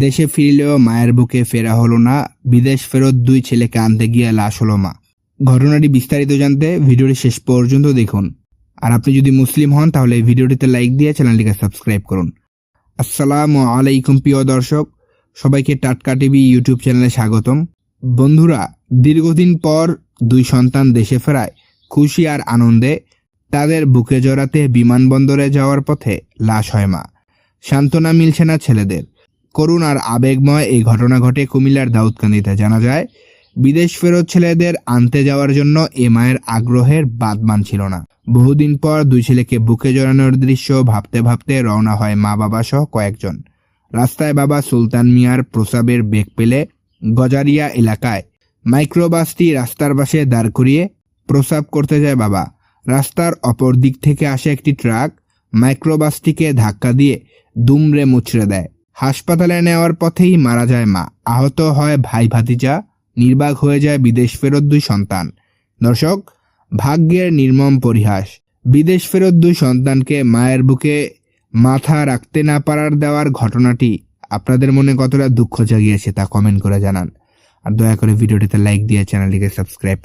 দেশে ফিরলেও মায়ের বুকে ফেরা হলো না। বিদেশ ফেরত 2 ছেলেকে আনতে গিয়ে লাশ হলো মা। ঘটনাটি বিস্তারিত জানতে ভিডিওটি শেষ পর্যন্ত দেখুন। আর আপনি যদি মুসলিম হন তাহলে এই ভিডিওটিতে লাইক দিয়ে চ্যানেলটিকে সাবস্ক্রাইব করুন। আসসালামু আলাইকুম প্রিয় দর্শক, সবাইকে টাটকা টিভি ইউটিউব চ্যানেলে স্বাগতম। বন্ধুরা, দীর্ঘদিন পর 2 সন্তান দেশে ফেরায় খুশি আর আনন্দে তাদের বুকে জড়াতে বিমানবন্দরে যাওয়ার পথে লাশ হয় মা। সান্ত্বনা মিলছে না ছেলেদের। করুণ আর আবেগময় এই ঘটনা ঘটে কুমিল্লার দাউদকান্দিতে। জানা যায়, বিদেশ ফেরত ছেলেদের আনতে যাওয়ার জন্য এ মায়ের আগ্রহের বাদ মানছিল না। বহুদিন পর 2 ছেলেকে বুকে জড়ানোর দৃশ্য ভাবতে ভাবতে রওনা হয় মা বাবা সহ কয়েকজন। রাস্তায় বাবা সুলতান মিয়ার প্রস্রাবের বেগ পেলে গজারিয়া এলাকায় মাইক্রোবাসটি রাস্তার পাশে দাঁড় করিয়ে প্রস্রাব করতে যায় বাবা। রাস্তার অপর দিক থেকে আসে একটি ট্রাক মাইক্রোবাসটিকে ধাক্কা দিয়ে দুমড়ে মুচড়ে দেয়। হাসপাতালে নেওয়ার পথেই মারা যায় মা। আহত হয় ভাই ভাতিজা, নির্বাক হয়ে যায় বিদেশ ফেরত 2 সন্তান। দর্শক, ভাগ্যের নির্মম পরিহাস। বিদেশ ফেরত 2 সন্তানকে মায়ের বুকে মাথা রাখতে না পারার দেওয়ার ঘটনাটি আপনাদের মনে কতটা দুঃখ জাগিয়েছে তা কমেন্ট করে জানান। আর দয়া করে ভিডিওটিতে লাইক দিয়ে চ্যানেলটিকে সাবস্ক্রাইব